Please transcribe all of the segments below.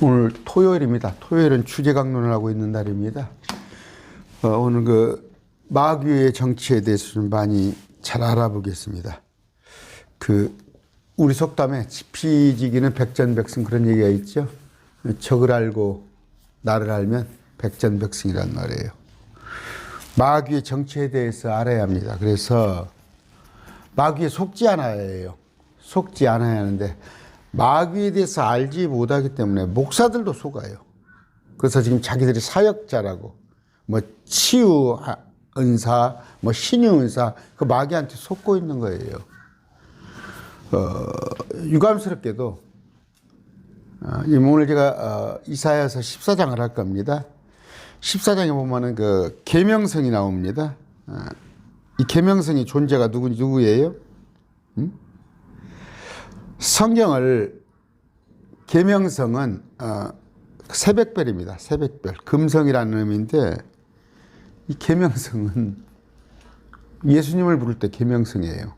오늘 토요일입니다. 토요일은 주제 강론을 하고 있는 날입니다. 오늘 그 마귀의 정치에 대해서 좀 많이 잘 알아보겠습니다. 우리 속담에 지피지기는 백전백승 그런 얘기가 있죠. 적을 알고 나를 알면 백전백승이란 말이에요. 마귀의 정치에 대해서 알아야 합니다. 그래서 마귀에 속지 않아야 해요. 속지 않아야 하는데 마귀에 대해서 알지 못하기 때문에 목사들도 속아요. 그래서 지금 자기들이 사역자라고 뭐 치유 은사, 뭐 신유 은사 그 마귀한테 속고 있는 거예요. 유감스럽게도 오늘 제가 이사야서 14장을 할 겁니다. 14장에 보면은 그 계명성이 나옵니다. 이 계명성의 존재가 누구예요? 성경을 계명성은 새벽별입니다. 새벽별 금성이라는 의미인데 이 계명성은 예수님을 부를 때 계명성이에요.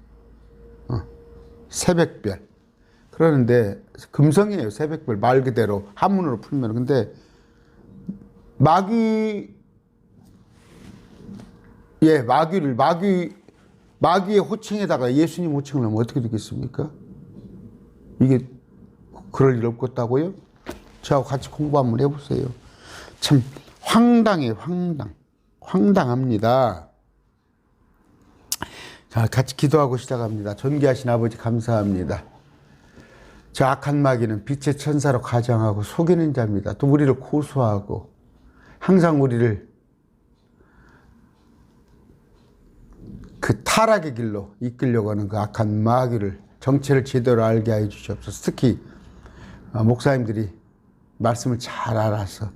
새벽별. 그러는데 금성이에요. 새벽별 말 그대로 한문으로 풀면. 근데 마귀의 호칭에다가 예수님 호칭을 하면 어떻게 되겠습니까? 이게 그럴 일 없겠다고요? 저하고 같이 공부 한번 해보세요. 참 황당해요. 황당합니다. 자, 같이 기도하고 시작합니다. 존귀하신 아버지 감사합니다. 저 악한 마귀는 빛의 천사로 가장하고 속이는 자입니다. 또 우리를 고소하고 항상 우리를 그 타락의 길로 이끌려고 하는 그 악한 마귀를 정체를 제대로 알게 해 주시옵소서. 특히 목사님들이 말씀을 잘 알아서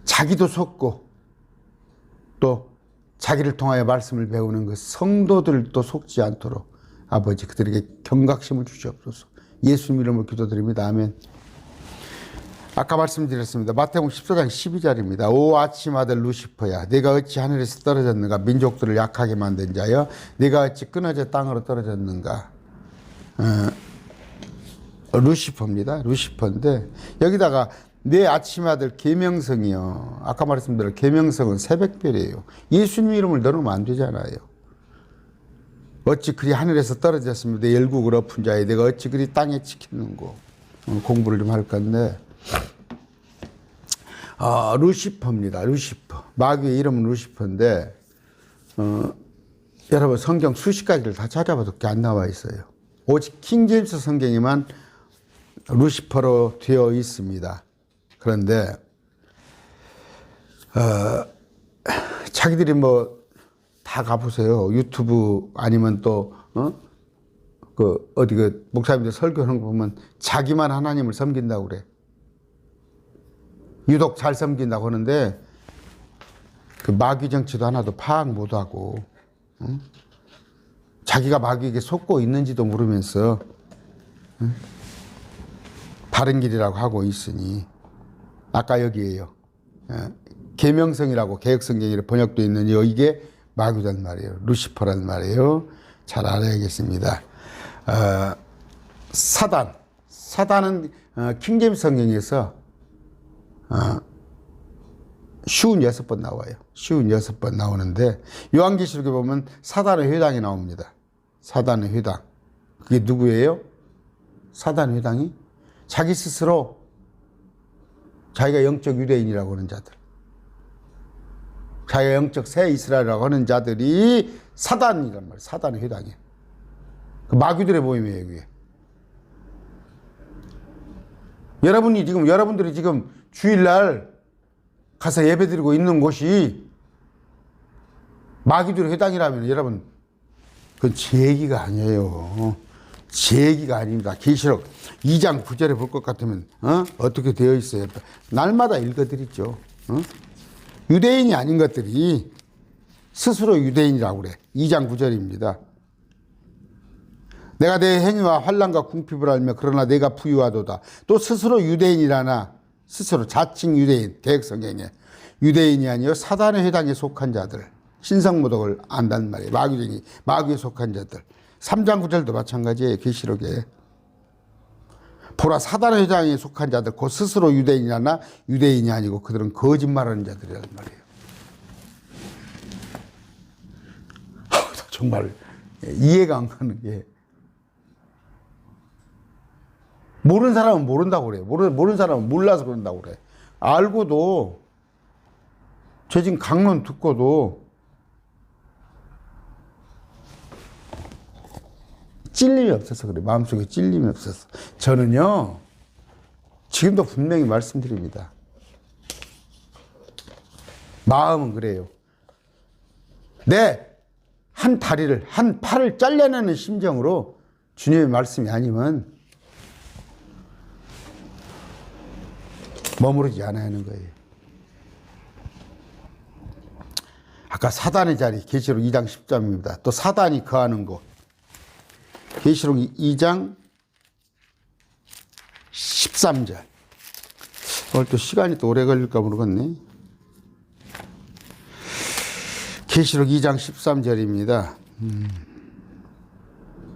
자기도 속고 또 자기를 통하여 말씀을 배우는 그 성도들도 속지 않도록 아버지 그들에게 경각심을 주시옵소서. 예수님 이름으로 기도드립니다. 아멘. 아까 말씀드렸습니다. 마태복음 14장 12절입니다. 오 아침 아들 루시퍼야, 내가 어찌 하늘에서 떨어졌는가? 민족들을 약하게 만든 자여, 내가 어찌 끊어져 땅으로 떨어졌는가? 루시퍼입니다. 루시퍼인데 여기다가 내 아침 아들 계명성이요. 아까 말씀드린 계명성은 새벽별이에요. 예수님 이름을 넣으면 안 되잖아요. 어찌 그리 하늘에서 떨어졌으면 내 열국을 엎은 자여, 내가 어찌 그리 땅에 지켰는고. 공부를 좀 할 건데 루시퍼입니다. 루시퍼. 마귀의 이름은 루시퍼인데 여러분 성경 수십 가지를 다 찾아봐도 그게 안 나와 있어요. 오직 킹제임스 성경에만 루시퍼로 되어 있습니다. 그런데 자기들이 뭐 다 가보세요. 유튜브 아니면 또 어디 그 목사님들 설교하는 거 보면 자기만 하나님을 섬긴다고 그래. 유독 잘 섬긴다고 하는데 그 마귀 정치도 하나도 파악 못하고 자기가 마귀에게 속고 있는지도 모르면서 바른 길이라고 하고 있으니 아까 여기에요. 계명성이라고 개혁성경에 번역되어 있는 이게 마귀란 말이에요. 루시퍼란 말이에요. 잘 알아야겠습니다. 사단은 킹제임스 성경에서 56번 나와요. 56번 나오는데 요한계시록에 보면 사단의 회당이 나옵니다. 사단의 회당. 그게 누구예요? 사단의 회당이 자기 스스로 자기가 영적 유대인이라고 하는 자들, 자기가 영적 새 이스라엘이라고 하는 자들이 사단이란 말이에요. 사단의 회당이에요. 그 마귀들의 모임이에요. 그게. 여러분들이 지금 주일날 가서 예배드리고 있는 곳이 마귀들의 회당이라면 여러분 그건 제 얘기가 아니에요. 제 얘기가 아닙니다. 계시록 2장 9절에 볼 것 같으면 어떻게 되어 있어요? 날마다 읽어드리죠. 유대인이 아닌 것들이 스스로 유대인이라고 그래. 2장 9절입니다. 내가 내 행위와 환난과 궁핍을 알며 그러나 내가 부유하도다. 또 스스로 유대인이라나 스스로 자칭 유대인, 개혁성경에 유대인이 아니요 사단의 회당에 속한 자들, 신성모독을 안단 말이에요. 마귀에 속한 자들. 3장 9절도 마찬가지예요. 계시록에 보라 사단 회장에 속한 자들 곧 스스로 유대인이나 유대인이 아니고 그들은 거짓말하는 자들이란 말이에요. 정말 이해가 안 가는 게 모르는 사람은 모른다고 그래요. 모르는 사람은 몰라서 그런다고 그래. 알고도 저 지금 강론 듣고도 찔림이 없어서 그래. 마음속에 찔림이 없어서. 저는요, 지금도 분명히 말씀드립니다. 마음은 그래요. 내 한 다리를, 한 팔을 잘려내는 심정으로 주님의 말씀이 아니면 머무르지 않아야 하는 거예요. 아까 사단의 자리, 계시록 2장 10절입니다. 또 사단이 거하는 곳. 계시록 2장 13절. 오늘 또 시간이 또 오래 걸릴까 모르겠네. 계시록 2장 13절입니다.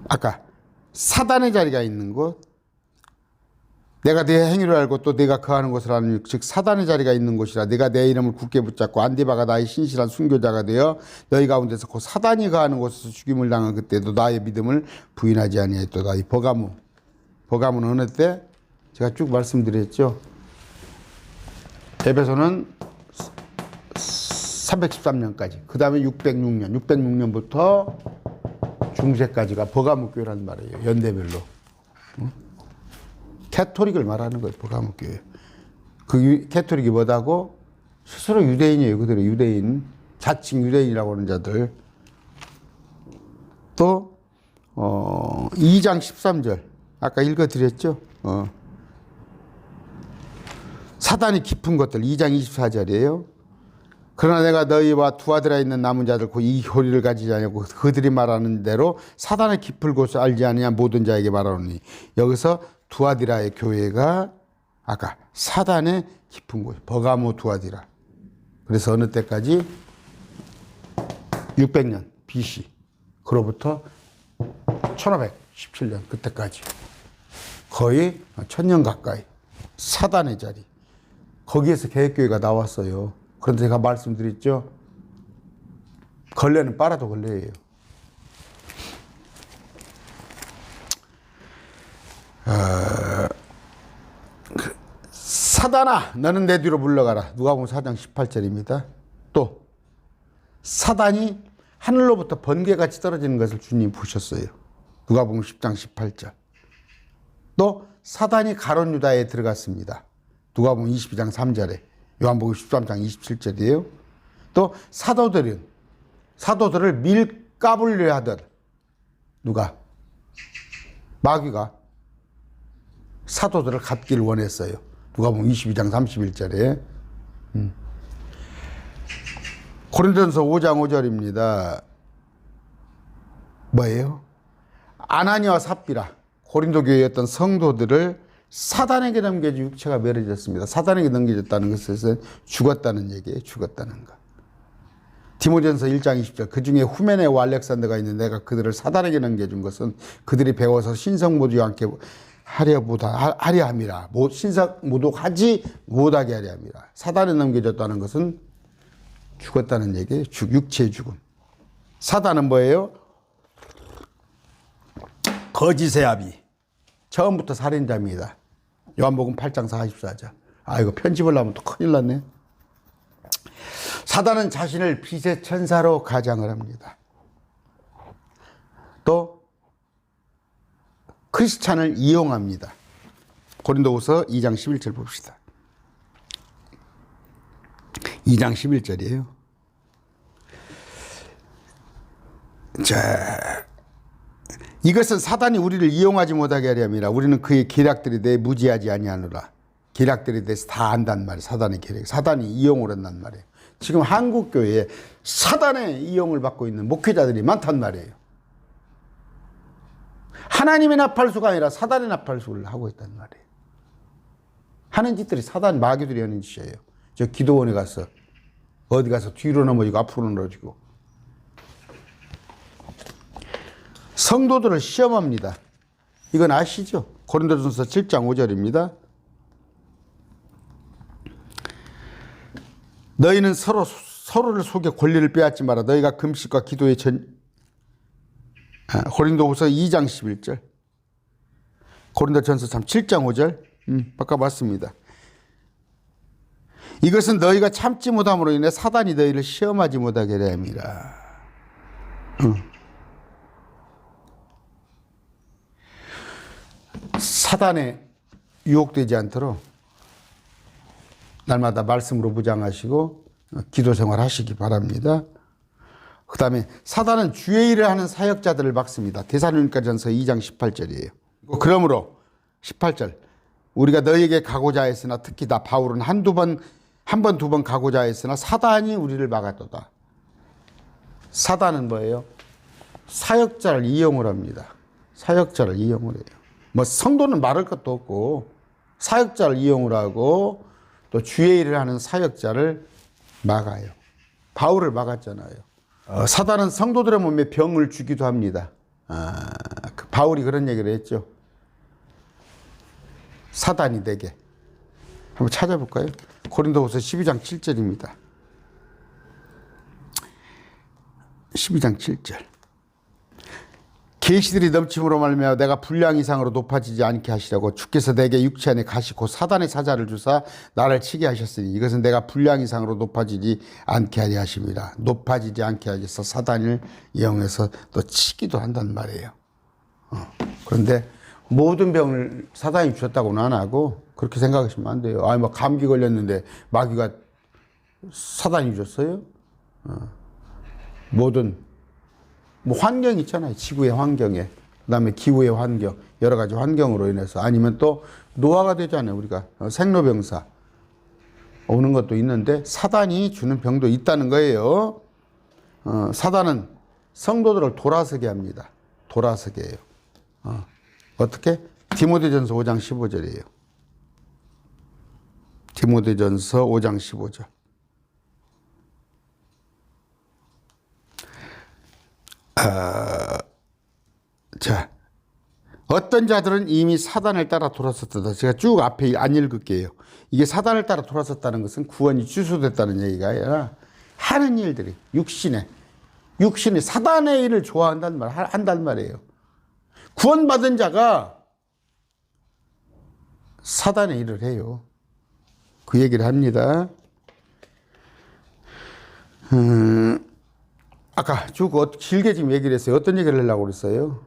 아까 사단의 자리가 있는 곳, 내가 내 행위를 알고 또 내가 거하는 곳을 아는 즉 사단의 자리가 있는 곳이라 내가 내 이름을 굳게 붙잡고 안디바가 나의 신실한 순교자가 되어 너희 가운데서 그 사단이 거하는 곳에서 죽임을 당한 그때도 나의 믿음을 부인하지 아니하였도다. 이 버가문, 버가문은 어느 때? 제가 쭉 말씀드렸죠. 에베소는 313년까지, 그 다음에 606년, 606년부터 중세까지가 버가문 교회라는 말이에요. 연대별로. 캐토릭을 말하는 거예요. 버가문 교회. 그 캐토릭이 뭐다고? 스스로 유대인이에요. 그대로 유대인, 자칭 유대인이라고 하는 자들. 또 2장 13절 아까 읽어드렸죠. 사단이 깊은 것들 2장 24절이에요. 그러나 내가 너희와 두아드라 있는 남은 자들 곧 이 교리를 가지지 아니하고 그들이 말하는 대로 사단의 깊을 곳을 알지 아니냐 모든 자에게 말하노니. 여기서 두아디라의 교회가 아까 사단의 깊은 곳, 버가모 두아디라. 그래서 어느 때까지? 600년 BC. 그로부터 1517년 그때까지. 거의 1000년 가까이. 사단의 자리. 거기에서 개혁교회가 나왔어요. 그런데 제가 말씀드렸죠. 걸레는 빨아도 걸레예요. 사단아 너는 내 뒤로 물러가라. 누가복음 4장 18절입니다. 또 사단이 하늘로부터 번개같이 떨어지는 것을 주님 보셨어요. 누가복음 10장 18절. 또 사단이 가룟 유다에 들어갔습니다. 누가복음 22장 3절에. 요한복음 13장 27절이에요. 또 사도들을 밀가불려 하던 누가? 마귀가 사도들을 갖기를 원했어요. 누가복음 22장 31절에. 고린도전서 5장 5절입니다. 뭐예요? 아나니와 삽비라 고린도 교회였던 성도들을 사단에게 넘겨져 육체가 멸해졌습니다. 사단에게 넘겨졌다는 것은 죽었다는 얘기예요. 죽었다는 것. 디모데전서 1장 20절 그 중에 후메네와 알렉산더가 있는 내가 그들을 사단에게 넘겨준 것은 그들이 배워서 신성 모독하지 않게 하려 함이라. 신성 모독하지 못하게 하려 함이라. 사단에 넘겨졌다는 것은 죽었다는 얘기예요. 육체의 죽음. 사단은 뭐예요? 거짓의 아비. 처음부터 살인자입니다. 요한복음 8장 44절. 아, 이거 편집을 하면 또 큰일 났네. 사단은 자신을 빛의 천사로 가장을 합니다. 또 크리스찬을 이용합니다. 고린도후서 2장 11절 봅시다. 2장 11절이에요. 자, 이것은 사단이 우리를 이용하지 못하게 하려 함이라. 우리는 그의 계략들에 대해 무지하지 아니하노라. 계략들에 대해서 다 안단 말이에요. 사단의 계략. 사단이 이용을 한단 말이에요. 지금 한국교회에 사단의 이용을 받고 있는 목회자들이 많단 말이에요. 하나님의 나팔수가 아니라 사단의 나팔수를 하고 있단 말이에요. 하는 짓들이 사단 마귀들이 하는 짓이에요. 저 기도원에 가서 어디 가서 뒤로 넘어지고 앞으로 넘어지고 성도들을 시험합니다. 이건 아시죠? 고린도전서 7장 5절입니다. 너희는 서로를 속여 권리를 빼앗지 마라. 너희가 금식과 기도의 고린도후서 2장 11절. 고린도전서 7장 5절. 바꿔봤습니다. 이것은 너희가 참지 못함으로 인해 사단이 너희를 시험하지 못하게 하려 함이라. 사단에 유혹되지 않도록 날마다 말씀으로 무장하시고 기도 생활하시기 바랍니다. 그 다음에 사단은 주의 일을 하는 사역자들을 막습니다. 데살로니가전서 2장 18절이에요. 그러므로 18절 우리가 너희에게 가고자 했으나 특히 나 바울은 한 번 두 번 가고자 했으나 사단이 우리를 막았도다. 사단은 뭐예요? 사역자를 이용을 합니다. 사역자를 이용을 해요. 뭐 성도는 말할 것도 없고 사역자를 이용을 하고 또 주의 일을 하는 사역자를 막아요. 바울을 막았잖아요. 사단은 성도들의 몸에 병을 주기도 합니다. 그 바울이 그런 얘기를 했죠. 사단이 내게. 한번 찾아볼까요? 고린도후서 12장 7절입니다. 12장 7절. 계시들이 넘침으로 말미암아 내가 분량 이상으로 높아지지 않게 하시려고 주께서 내게 육체 안에 가시고 사단의 사자를 주사 나를 치게 하셨으니 이것은 내가 분량 이상으로 높아지지 않게 하려 하심이라. 높아지지 않게 하기 위해서 사단을 이용해서 또 치기도 한단 말이에요. 그런데 모든 병을 사단이 주셨다고는 안 하고 그렇게 생각하시면 안 돼요. 뭐 감기 걸렸는데 마귀가 사단이 줬어요? 모든 뭐 환경 있잖아요. 지구의 환경에. 그 다음에 기후의 환경. 여러 가지 환경으로 인해서. 아니면 또 노화가 되잖아요. 우리가 생로병사 오는 것도 있는데 사단이 주는 병도 있다는 거예요. 사단은 성도들을 돌아서게 합니다. 돌아서게 해요. 어떻게? 디모데전서 5장 15절이에요. 디모데전서 5장 15절. 자, 어떤 자들은 이미 사단을 따라 돌아섰다. 제가 쭉 앞에 안 읽을게요. 이게 사단을 따라 돌아섰다는 것은 구원이 취소됐다는 얘기가 아니라 하는 일들이 육신에 사단의 일을 좋아한단 한단 말이에요. 구원받은 자가 사단의 일을 해요. 그 얘기를 합니다. 아까 쭉 길게 지금 얘기를 했어요. 어떤 얘기를 하려고 그랬어요?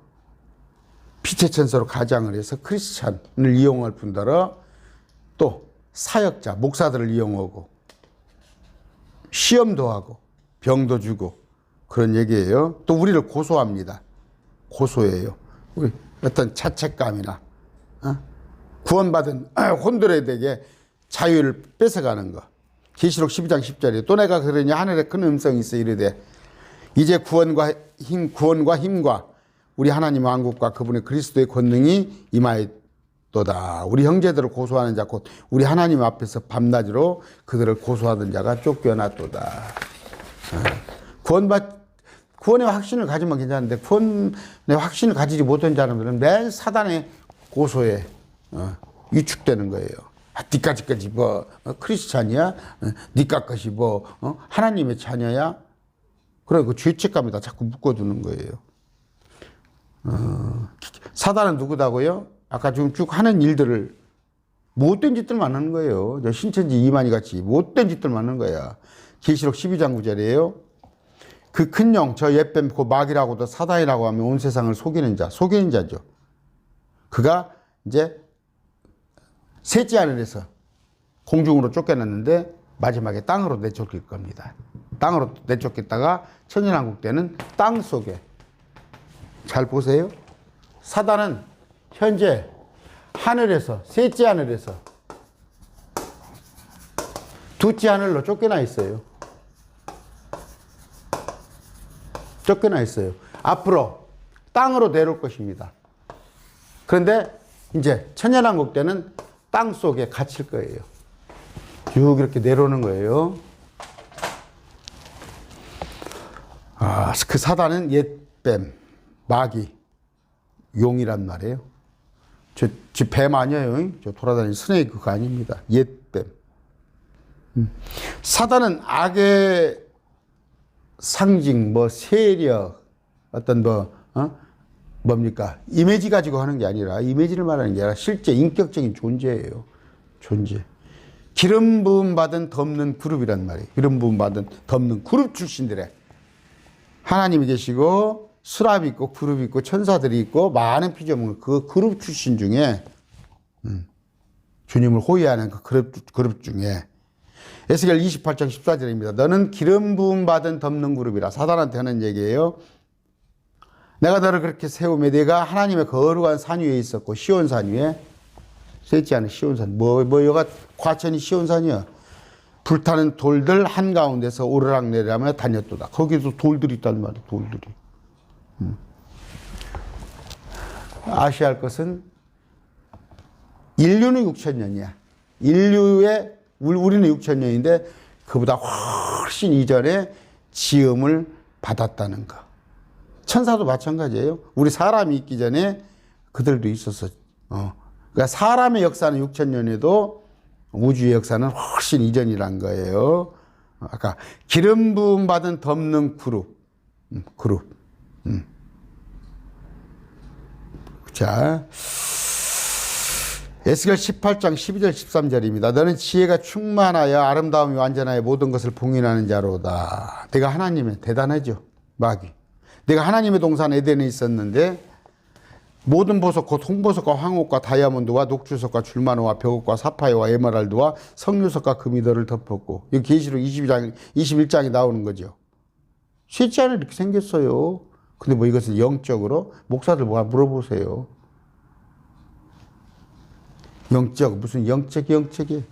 빛의 천사로 가장을 해서 크리스찬을 이용할 뿐더러 또 사역자, 목사들을 이용하고 시험도 하고 병도 주고 그런 얘기예요. 또 우리를 고소합니다. 고소해요. 우리 어떤 자책감이나 구원받은 혼들에게 자유를 뺏어가는 거. 계시록 12장 10절에 또 내가 그러니 하늘에 큰 음성이 있어 이르되 이제 구원과 힘과 우리 하나님 왕국과 그분의 그리스도의 권능이 임하였도다. 우리 형제들을 고소하는 자 곧 우리 하나님 앞에서 밤낮으로 그들을 고소하던 자가 쫓겨났도다. 구원의 확신을 가지면 괜찮은데 구원의 확신을 가지지 못한 사람들은 매일 사단의 고소에 위축되는 거예요. 니까지까지 뭐 크리스찬이야? 니까까지 뭐 하나님의 자녀야? 그래 그 죄책감에다 자꾸 묶어두는 거예요. 사단은 누구다고요? 아까 지금 쭉 하는 일들을 못된 짓들만 하는 거예요. 신천지 이만희 같이 못된 짓들만 하는 거야. 계시록 12장 9절이에요. 그 큰 영, 저 옛뱀, 그 마귀라고도 사단이라고 하면 온 세상을 속이는 자죠. 그가 이제 셋째 하늘에서 공중으로 쫓겨났는데 마지막에 땅으로 내쫓길 겁니다. 땅으로 내쫓겼다가 천년왕국 때는 땅 속에. 잘 보세요. 사단은 현재 하늘에서, 셋째 하늘에서 둘째 하늘로 쫓겨나 있어요. 쫓겨나 있어요. 앞으로 땅으로 내려올 것입니다. 그런데 이제 천년왕국 때는 땅 속에 갇힐 거예요. 쭉 이렇게 내려오는 거예요. 그 사단은 옛뱀, 마귀, 용이란 말이에요. 저 뱀 아니에요. 저 돌아다니는 스네이크 그거 아닙니다. 옛뱀. 사단은 악의 상징, 뭐 세력, 어떤 뭡니까? 이미지 가지고 하는 게 아니라, 이미지를 말하는 게 아니라 실제 인격적인 존재예요. 존재. 기름 부음 받은 덮는 그룹이란 말이에요. 기름 부음 받은 덮는 그룹 출신들의 하나님이 계시고 수랍이 있고 그룹이 있고 천사들이 있고 많은 피조물 그 그룹 출신 중에 주님을 호위하는 그 그룹 중에 에스겔 28장 14절입니다. 너는 기름 부음 받은 덮는 그룹이라. 사단한테 하는 얘기예요. 내가 너를 그렇게 세우며 네가 하나님의 거룩한 산 위에 있었고 시온산 위에 셋째 하는 시온산 여가 과천이 시온산이야. 불타는 돌들 한가운데서 오르락내리라며 다녔도다. 거기도 돌들이 있단 말이야. 돌들이. 아시아할 것은 인류는 6,000년이야. 인류의 우리는 6,000년인데 그보다 훨씬 이전에 지음을 받았다는 거. 천사도 마찬가지예요. 우리 사람이 있기 전에 그들도 있었어. 그러니까 사람의 역사는 6,000년에도 우주의 역사는 훨씬 이전이란 거예요. 아까 기름 부음 받은 덮는 그룹. 자, 에스겔 18장 12절 13절입니다. 너는 지혜가 충만하여 아름다움이 완전하여 모든 것을 봉인하는 자로다. 내가 하나님의 대단하죠. 마귀. 내가 하나님의 동산 에덴에 있었는데 모든 보석 곧 홍보석과 황옥과 다이아몬드와 녹주석과 줄마노와 벽옥과 사파이어와 에메랄드와 석류석과 금이 너를 덮었고 여기 계시록 21장이 나오는 거죠. 셋째 안에 이렇게 생겼어요. 근데 뭐 이것은 영적으로 목사들 뭐 물어보세요. 영적 무슨 영적이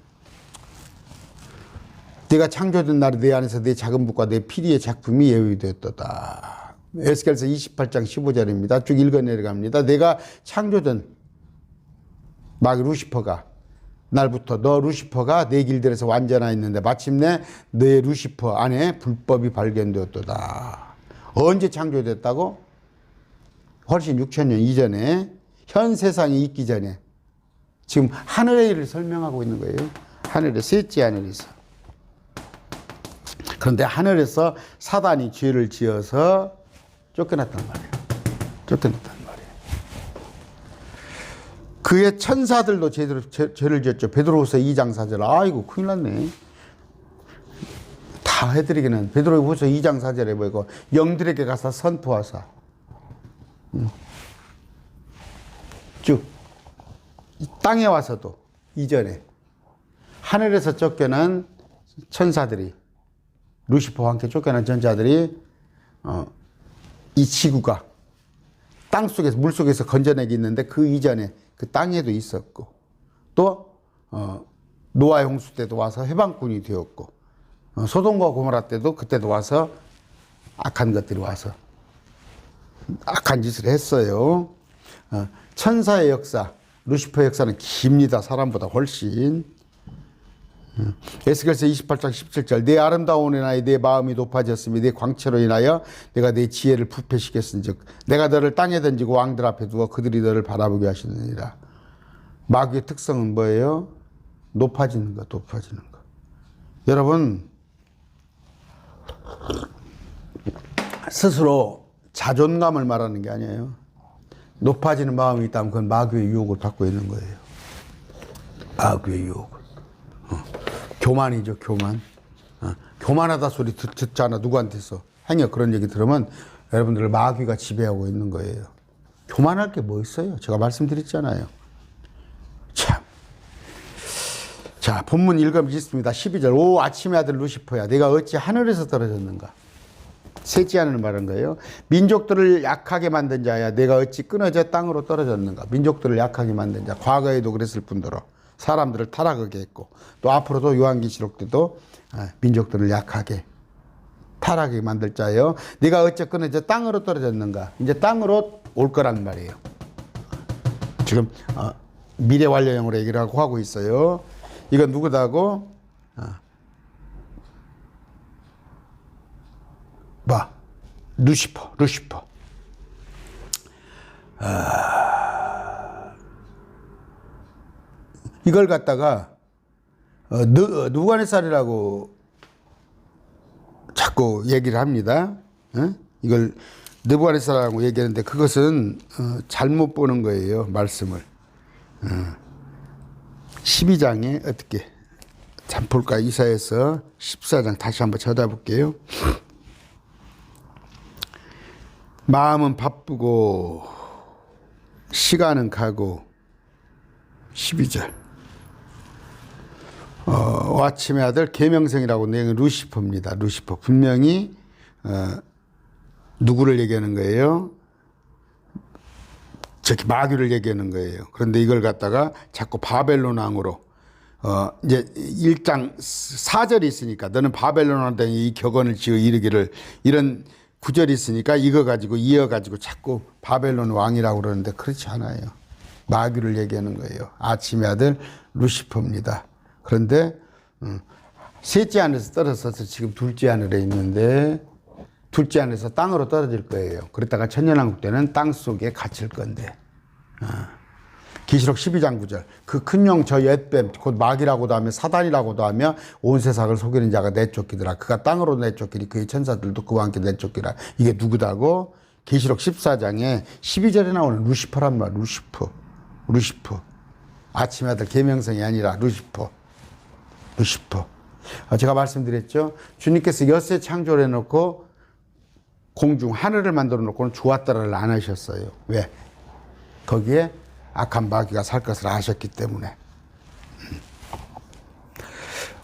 내가 창조된 날에 내 안에서 내 작은 붓과 내 피리의 작품이 예외되었도다. 에스겔서 28장 15절입니다. 쭉 읽어 내려갑니다. 내가 창조된 막 루시퍼가 날부터 너 루시퍼가 내 길들에서 완전하였는데 마침내 내 루시퍼 안에 불법이 발견되었도다. 언제 창조됐다고? 훨씬 6,000년 이전에 현 세상이 있기 전에 지금 하늘의 일을 설명하고 있는 거예요. 하늘의 셋째 하늘에서. 그런데 하늘에서 사단이 죄를 지어서 쫓겨났단 말이에요. 그의 천사들도 죄를 지었죠. 베드로후서 2장 4절. 아이고 큰일 났네. 다 해드리기는 베드로후서 2장 4절에 보이고 영들에게 가서 선포하사. 쭉 땅에 와서도 이전에 하늘에서 쫓겨난 천사들이 루시퍼와 함께 쫓겨난 전자들이 이 지구가 땅 속에서 물 속에서 건져내기 있는데 그 이전에 그 땅에도 있었고 또 노아의 홍수 때도 와서 해방꾼이 되었고 소돔과 고모라 때도 그때도 와서 악한 것들이 와서 악한 짓을 했어요. 천사의 역사, 루시퍼의 역사는 깁니다. 사람보다 훨씬. 에스겔서 28장 17절 내 아름다움으로 인하여 내 마음이 높아졌으며 내 광채로 인하여 내가 내 지혜를 부패시켰은즉 내가 너를 땅에 던지고 왕들 앞에 두어 그들이 너를 바라보게 하시느니라. 마귀의 특성은 뭐예요? 높아지는 것. 여러분 스스로 자존감을 말하는 게 아니에요. 높아지는 마음이 있다면 그건 마귀의 유혹을 받고 있는 거예요. 마귀의 유혹을. 교만이죠, 교만. 교만하다 소리 듣잖아, 누구한테서. 행여 그런 얘기 들으면 여러분들을 마귀가 지배하고 있는 거예요. 교만할 게 뭐 있어요? 제가 말씀드렸잖아요. 참. 자, 본문 읽어보겠습니다. 12절. 오, 아침의 아들 루시퍼야, 내가 어찌 하늘에서 떨어졌는가? 셋째 하늘을 말한 거예요. 민족들을 약하게 만든 자야, 내가 어찌 끊어져 땅으로 떨어졌는가? 민족들을 약하게 만든 자. 과거에도 그랬을 뿐더러 사람들을 타락하게 했고 또 앞으로도 요한계시록 때도 민족들을 약하게 타락하게 만들 자예요. 네가 어째 끊어져 땅으로 떨어졌는가? 이제 땅으로 올 거란 말이에요. 지금 미래 완료형으로 얘기를 하고 있어요. 이건 누구다고? 루시퍼. 이걸 갖다가 느부갓네살이라고 자꾸 얘기를 합니다. 이걸 느부갓네살이라고 얘기하는데 그것은 잘못 보는 거예요. 말씀을. 12장에 어떻게 참 볼까? 이사야서 14장 다시 한번 쳐다볼게요. 마음은 바쁘고 시간은 가고 12절 아침의 아들 계명성이라고 내용은 루시퍼입니다. 루시퍼 분명히 누구를 얘기하는 거예요? 저기 마귀를 얘기하는 거예요. 그런데 이걸 갖다가 자꾸 바벨론 왕으로 이제 1장 4절이 있으니까 너는 바벨론 왕에 이 격언을 지어 이르기를 이런 구절이 있으니까 이거 가지고 이어가지고 자꾸 바벨론 왕이라고 그러는데 그렇지 않아요. 마귀를 얘기하는 거예요. 아침의 아들 루시퍼입니다. 그런데 셋째 하늘에서 떨어져서 지금 둘째 하늘에 있는데 둘째 하늘에서 땅으로 떨어질 거예요. 그러다가 천년왕국 때는 땅 속에 갇힐 건데 계시록 12장 9절 그 큰 영 저 옛뱀 곧 마귀라고도 하며 사단이라고도 하며 온 세상을 속이는 자가 내쫓기더라. 그가 땅으로 내쫓기니 그의 천사들도 그와 함께 내쫓기라. 이게 누구다고? 계시록 14장에 12절에 나오는 루시퍼란 말. 루시퍼 아침의 아들 계명성이 아니라 루시퍼. 제가 말씀드렸죠. 주님께서 엿새 창조를 해놓고 공중 하늘을 만들어 놓고는 좋았다를 안 하셨어요. 왜? 거기에 악한 마귀가 살 것을 아셨기 때문에.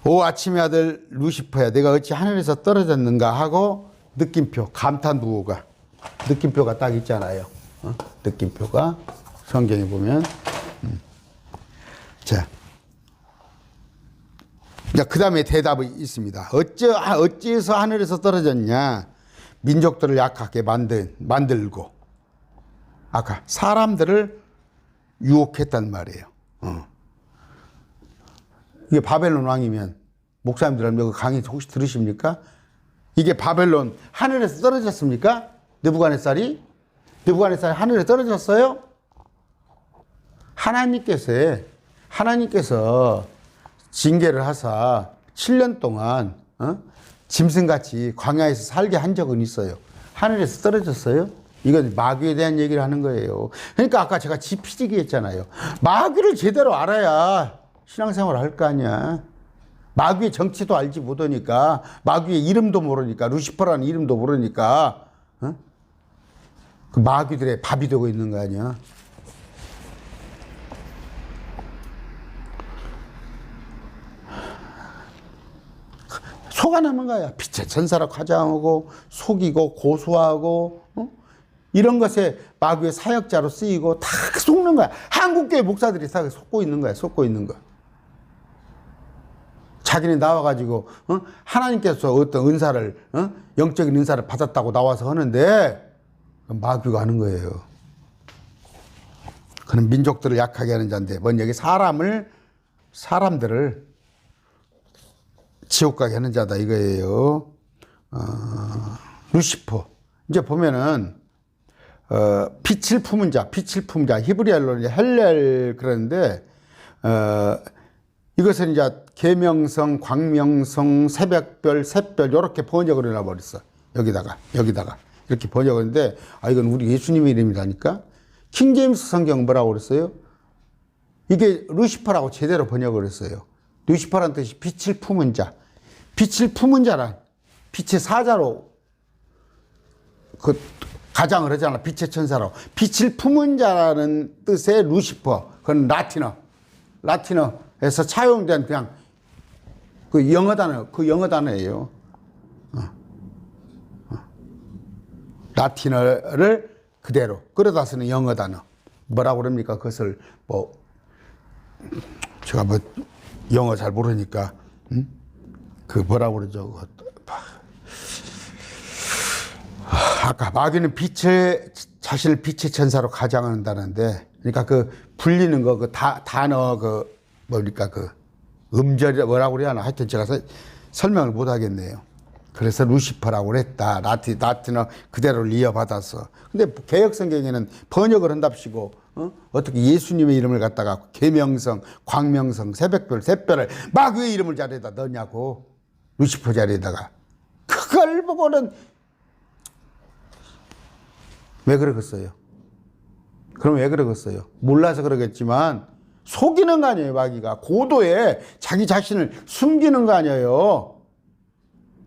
오 아침의 아들 루시퍼야 내가 어찌 하늘에서 떨어졌는가 하고 느낌표 감탄부호가 느낌표가 딱 있잖아요. 느낌표가 성경에 보면 자, 그 다음에 대답이 있습니다. 어찌해서 하늘에서 떨어졌냐? 민족들을 약하게 만들고 아까 사람들을 유혹했단 말이에요. 이게 바벨론 왕이면 목사님들 그 강의 혹시 들으십니까? 이게 바벨론 하늘에서 떨어졌습니까? 느부갓네살이 하늘에 떨어졌어요? 하나님께서 징계를 하사 7년 동안 짐승같이 광야에서 살게 한 적은 있어요. 하늘에서 떨어졌어요? 이건 마귀에 대한 얘기를 하는 거예요. 그러니까 아까 제가 지피지기 했잖아요. 마귀를 제대로 알아야 신앙생활을 할 거 아니야. 마귀의 정체도 알지 못하니까, 마귀의 이름도 모르니까, 루시퍼라는 이름도 모르니까 그 마귀들의 밥이 되고 있는 거 아니야. 속아나는 거야. 빛의 천사라고 하장하고 속이고 고소하고 이런 것에 마귀의 사역자로 쓰이고 다 속는 거야. 한국교회 목사들이 다 속고 있는 거야. 자기는 나와가지고 하나님께서 어떤 은사를 영적인 은사를 받았다고 나와서 하는데 마귀가 하는 거예요. 그는 민족들을 약하게 하는 자인데 뭔 여기 사람들을 지옥 가게 하는 자다 이거예요. 루시퍼 이제 보면은 빛을 품은 자 히브리어로 헬렐 그러는데 이것은 이제 계명성, 광명성, 새벽별, 샛별 이렇게 번역을 해놔버렸어. 여기다가 이렇게 번역을 했는데 이건 우리 예수님의 이름이라니까. 킹제임스 성경 뭐라고 그랬어요? 이게 루시퍼라고 제대로 번역을 했어요. 루시퍼라는 뜻이 빛을 품은 자. 빛을 품은 자란 빛의 사자로 가장을 하잖아. 빛의 천사로. 빛을 품은 자라는 뜻의 루시퍼. 그건 라틴어에서 차용된 그냥 그 영어 단어예요. 라틴어를 그대로 끌어다 쓰는 영어 단어. 뭐라고 그럽니까? 그것을 제가 영어 잘 모르니까 그 뭐라고 그러죠? 아까 마귀는 자신을 빛의 천사로 가장한다는데, 그러니까 그 불리는 거, 단어, 뭡니까, 음절이 뭐라고 그래야 하나? 하여튼 제가 설명을 못 하겠네요. 그래서 루시퍼라고 그랬다. 라틴어 그대로를 이어받아서. 근데 개혁 성경에는 번역을 한답시고 어떻게 예수님의 이름을 갖다가 계명성, 광명성, 새벽별, 샛별을 마귀의 이름을 자리에다 넣냐고. 루시퍼 자리에다가. 그걸 보고는 왜 그러겠어요? 그럼 왜 그러겠어요? 몰라서 그러겠지만 속이는 거 아니에요, 마귀가. 고도에 자기 자신을 숨기는 거 아니에요.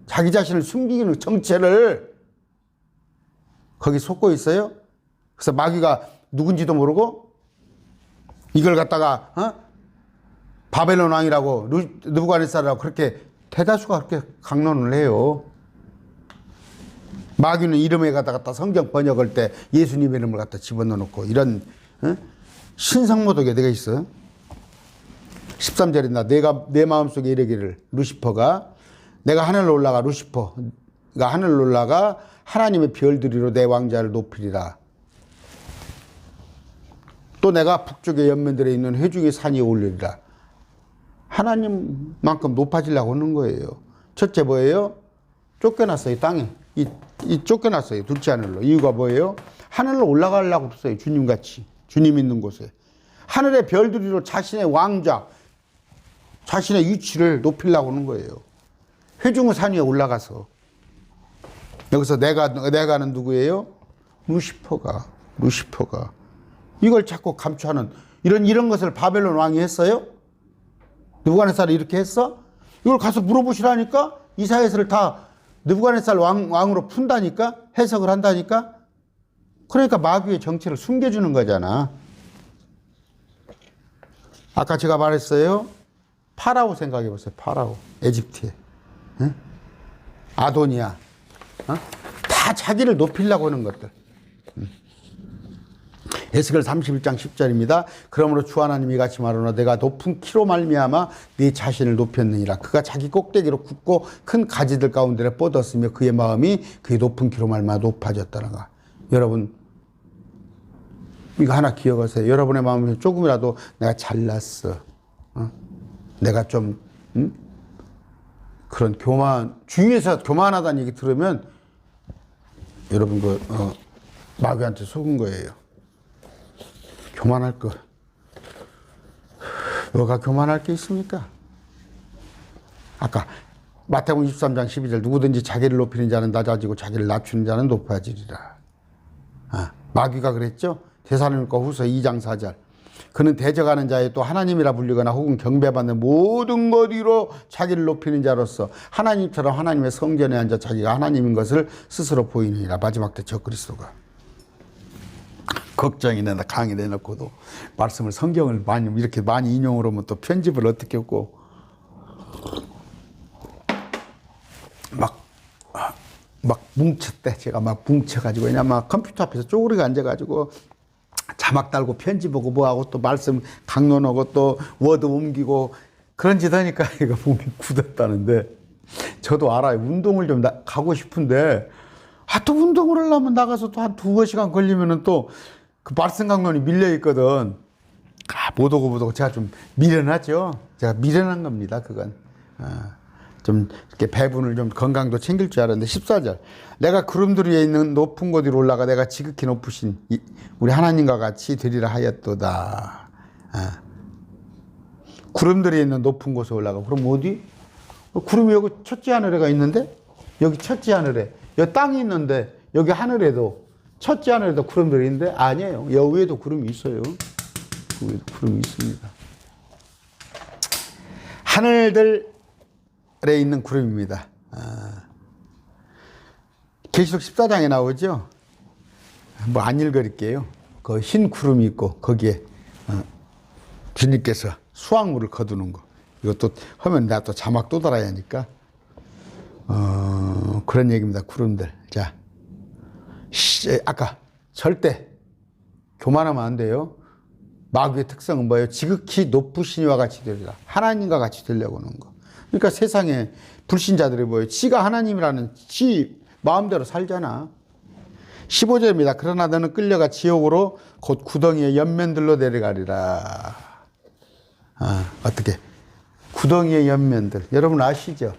자기 자신을 숨기는 정체를 거기 속고 있어요. 그래서 마귀가 누군지도 모르고 이걸 갖다가 바벨론 왕이라고 느부갓네살이라고 그렇게 대다수가 그렇게 강론을 해요. 마귀는 이름에 갖다가 성경 번역할 때 예수님 이름을 갖다 집어넣어 놓고 이런 신성모독에 내가 있어. 13절이나 내가 내 마음속에 이르기를 루시퍼가 내가 하늘로 올라가 루시퍼가 하늘로 올라가 하나님의 별들이로 내 왕자를 높이리라. 또 내가 북쪽의 연면들에 있는 회중의 산이 올리리라. 하나님만큼 높아지려고 하는 거예요. 첫째 뭐예요? 쫓겨났어요. 땅에. 이 쫓겨났어요. 둘째 하늘로. 이유가 뭐예요? 하늘로 올라가려고 했어요. 주님같이. 주님 있는 곳에. 하늘의 별들이로 자신의 왕좌, 자신의 위치를 높이려고 하는 거예요. 회중의 산 위에 올라가서. 여기서 내가는 누구예요? 루시퍼가. 이걸 자꾸 감추하는 이런 것을 바벨론 왕이 했어요? 느부갓네살이 이렇게 했어? 이걸 가서 물어보시라니까? 이사야서를 다 느부갓네살 왕으로 푼다니까? 해석을 한다니까? 그러니까 마귀의 정체를 숨겨주는 거잖아. 아까 제가 말했어요. 파라오 생각해 보세요. 파라오. 에집트에. 응? 아도니아. 다 자기를 높이려고 하는 것들. 에스겔 31장 10절입니다. 그러므로 주 하나님이 같이 말하노라 내가 높은 키로 말미암아 네 자신을 높였느니라. 그가 자기 꼭대기로 굳고 큰 가지들 가운데 뻗었으며 그의 마음이 그의 높은 키로 말미암아 높아졌다는가. 여러분 이거 하나 기억하세요. 여러분의 마음에 조금이라도 내가 잘났어. 내가 좀 그런 주위에서 교만하다는 얘기 들으면 여러분 마귀한테 속은 거예요. 교만할 거. 뭐가 교만할 게 있습니까? 아까 마태복음 23장 12절 누구든지 자기를 높이는 자는 낮아지고 자기를 낮추는 자는 높아지리라. 마귀가 그랬죠? 데살로니가 후서 2장 4절. 그는 대적하는 자에 또 하나님이라 불리거나 혹은 경배받는 모든 것 위로 자기를 높이는 자로서 하나님처럼 하나님의 성전에 앉아 자기가 하나님인 것을 스스로 보이느니라. 마지막 때 적그리스도가. 걱정이 내나 강의 내놓고도 말씀을 성경을 이렇게 많이 인용을 하면 또 편집을 어떻게 했고 막 뭉쳤대. 제가 막 뭉쳐가지고 왜냐면 컴퓨터 앞에서 쪼그리고 앉아가지고 자막 달고 편집하고 뭐하고 또 말씀 강론하고 또 워드 옮기고 그런 짓 하니까 이거 몸이 굳었다는데 저도 알아요. 운동을 좀 가고 싶은데 또 운동을 하려면 나가서 또 한 2시간 걸리면은 또 그 말씀 강론이 밀려있거든. 못 오고 제가 좀 미련하죠. 제가 미련한 겁니다. 그건. 좀 이렇게 배분을 좀 건강도 챙길 줄 알았는데 14절. 내가 구름들 위에 있는 높은 곳 위로 올라가 내가 지극히 높으신 우리 하나님과 같이 되리라 하였도다. 구름들이 있는 높은 곳에 올라가. 그럼 어디? 구름이 여기 첫째 하늘에가 있는데 여기 첫째 하늘에 여기 땅이 있는데 여기 하늘에도 첫째 하늘에도 구름들이 있는데 아니에요. 여기 위에도 구름이 있어요. 그 위에도 구름이 있습니다. 하늘들 에 있는 구름입니다. 계시록 14장에 나오죠. 뭐 안 읽을게요. 그 흰 구름이 있고 거기에 주님께서 수확물을 거두는 거. 이것도 하면 내가 또 자막 또 달아야 하니까 그런 얘기입니다. 구름들. 자, 아까 절대 교만하면 안 돼요. 마귀의 특성은 뭐예요? 지극히 높으신 이와 같이 되리라. 하나님과 같이 되려고 하는 거. 그러니까 세상에 불신자들이 뭐예요? 지가 하나님이라는 지 마음대로 살잖아. 15절입니다. 그러나 너는 끌려가 지옥으로 곧 구덩이의 옆면들로 내려가리라. 어떻게? 구덩이의 옆면들. 여러분 아시죠?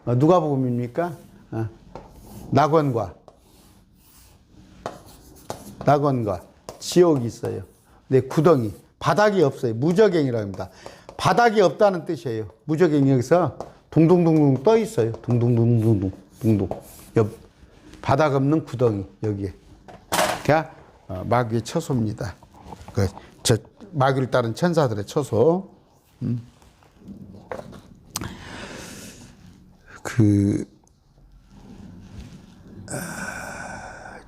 누가복음입니까? 낙원과 지옥이 있어요. 네, 구덩이. 바닥이 없어요. 무저갱이라고 합니다. 바닥이 없다는 뜻이에요. 무저갱이 여기서 둥둥둥둥 떠 있어요. 둥둥둥둥둥. 바닥 없는 구덩이 여기에. 그러니까 마귀의 처소입니다. 저 마귀를 따른 천사들의 처소.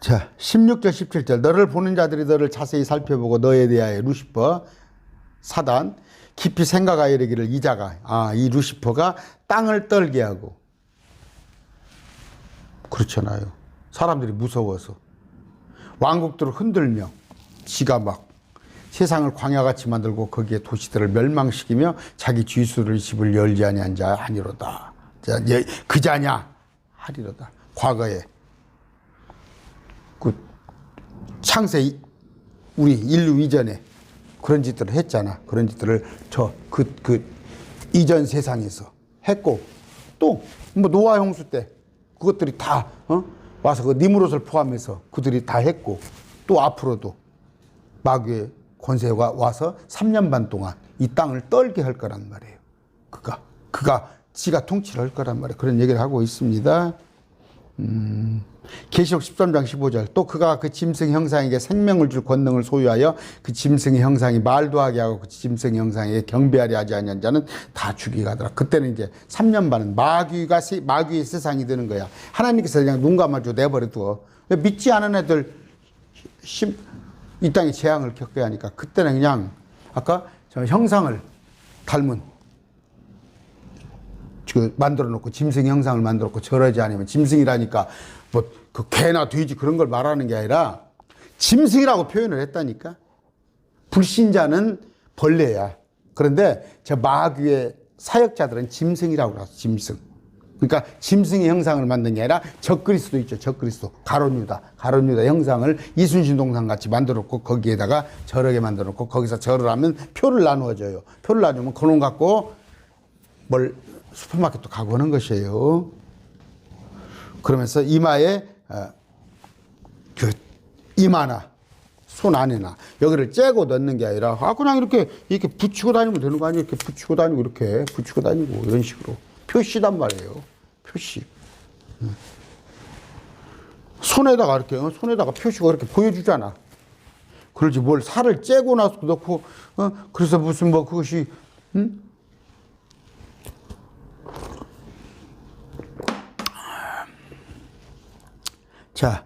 자, 16절 17절 너를 보는 자들이 너를 자세히 살펴보고 너에 대하여 루시퍼 사단 깊이 생각하여 이르기를 이 자가 이 루시퍼가 땅을 떨게 하고 그렇잖아요. 사람들이 무서워서 왕국들을 흔들며 지가 막 세상을 광야같이 만들고 거기에 도시들을 멸망시키며 자기 쥐수를 집을 열지 아니한 자 아니로다. 그 자냐 하리로다. 과거에 그 창세 우리 인류 이전에 그런 짓들을 했잖아. 그런 짓들을 그 이전 세상에서 했고 또 뭐 노아 홍수 때 그것들이 다 와서 그 니무롯을 포함해서 그들이 다 했고 또 앞으로도 마귀의 권세가 와서 3년 반 동안 이 땅을 떨게 할 거란 말이에요. 그가 지가 통치를 할 거란 말이에요. 그런 얘기를 하고 있습니다. 계시록 13장 15절 또 그가 그 짐승 형상에게 생명을 줄 권능을 소유하여 그 짐승의 형상이 말도 하게 하고 그 짐승의 형상에게 경배하려 하지 아니한 자는 다 죽이게 하더라. 그때는 이제 3년 반은 마귀의 세상이 되는 거야. 하나님께서 그냥 눈 감아줘 내버려 두어. 믿지 않은 애들 이 땅에 재앙을 겪어야 하니까 그때는 그냥 아까 저 형상을 닮은 만들어 놓고 짐승 형상을 만들어 놓고 절하지 않으면 짐승이라니까 뭐 그 개나 돼지 그런 걸 말하는 게 아니라 짐승이라고 표현을 했다니까. 불신자는 벌레야. 그런데 저 마귀의 사역자들은 짐승이라고 그랬어. 짐승. 그러니까 짐승의 형상을 만든 게 아니라 적그리스도 있죠. 적그리스도. 가룟유다 형상을 이순신 동상 같이 만들어 놓고 거기에다가 절하게 만들어 놓고 거기서 절을 하면 표를 나누어줘요. 표를 나누면 그놈 갖고 슈퍼마켓도 가고 하는 것이에요. 그러면서 이마에 그 이마나 손 안에나 여기를 째고 넣는 게 아니라 그냥 이렇게 붙이고 다니면 되는 거 아니에요? 이렇게 붙이고 다니고 이렇게 붙이고 다니고 이런 식으로 표시단 말이에요. 표시. 손에다가 표시가 이렇게 보여주잖아. 그러지 뭘 살을 째고 나서 넣고 그래서 무슨 뭐 그것이 자,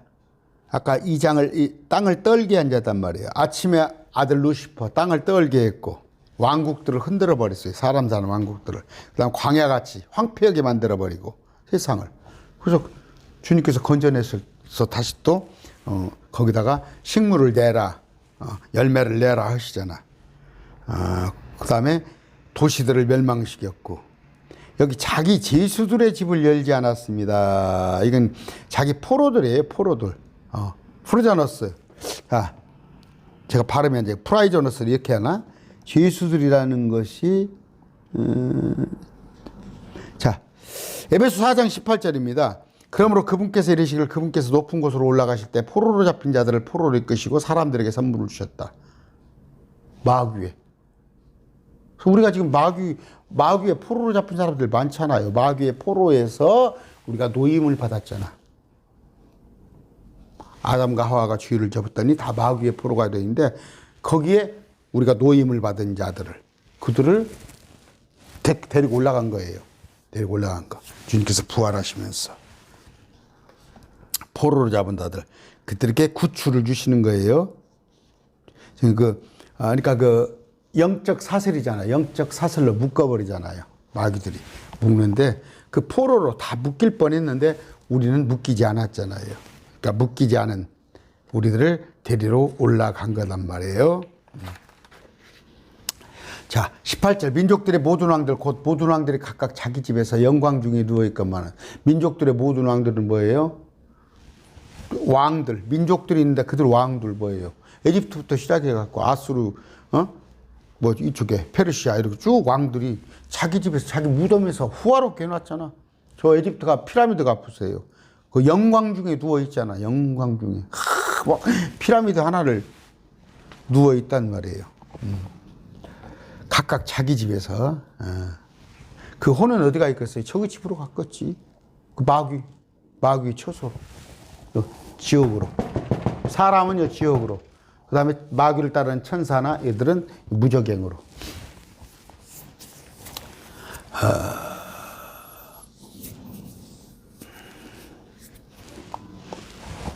아까 이 땅을 떨게 한 자단 말이에요. 아침에 아들 루시퍼 땅을 떨게 했고 왕국들을 흔들어 버렸어요. 사람 사는 왕국들을. 그다음 광야같이 황폐하게 만들어 버리고 세상을. 그래서 주님께서 건져내서 다시 또 거기다가 식물을 내라, 열매를 내라 하시잖아. 그다음에 도시들을 멸망시켰고. 여기 자기 제수들의 집을 열지 않았습니다. 이건 자기 포로들이에요, 포로들. 프루자너스. 제가 발음이 이제 프라이저너스를 이렇게 하나? 제수들이라는 것이, 자, 에베소 4장 18절입니다. 그러므로 그분께서 이르시기를 그분께서 높은 곳으로 올라가실 때 포로로 잡힌 자들을 포로로 이끄시고 사람들에게 선물을 주셨다. 마귀에. 우리가 지금 마귀의 포로로 잡힌 사람들 많잖아요. 마귀의 포로에서 우리가 노임을 받았잖아. 아담과 하와가 죄를 접었더니 다 마귀의 포로가 되는데 거기에 우리가 노임을 받은 그들을 데리고 올라간 거예요. 데리고 올라간 거. 주님께서 부활하시면서 포로로 잡은 자들 그들에게 구출을 주시는 거예요. 그러니까 영적 사슬이잖아요. 영적 사슬로 묶어버리잖아요. 마귀들이 묶는데 그 포로로 다 묶일 뻔했는데 우리는 묶이지 않았잖아요. 그러니까 묶이지 않은 우리들을 데리러 올라간 거란 말이에요. 자, 18절 민족들의 모든 왕들 곧 모든 왕들이 각각 자기 집에서 영광 중에 누워있건만은 민족들의 모든 왕들은 뭐예요? 왕들, 민족들이 있는데 그들 왕들 뭐예요? 에집트부터 시작해갖고 아수르, 뭐 이쪽에 페르시아 이렇게 쭉 왕들이 자기 집에서 자기 무덤에서 후화롭게 해놨잖아. 저 에집트가 피라미드가 보세요. 그 영광 중에 누워 있잖아. 영광 중에. 뭐 피라미드 하나를 누워 있단 말이에요. 각각 자기 집에서. 그 혼은 어디가 있겠어요? 저기 집으로 갔겠지. 그 마귀 처소로. 지옥으로. 사람은요, 지옥으로. 그 다음에 마귀를 따르는 천사나 얘들은 무저갱으로.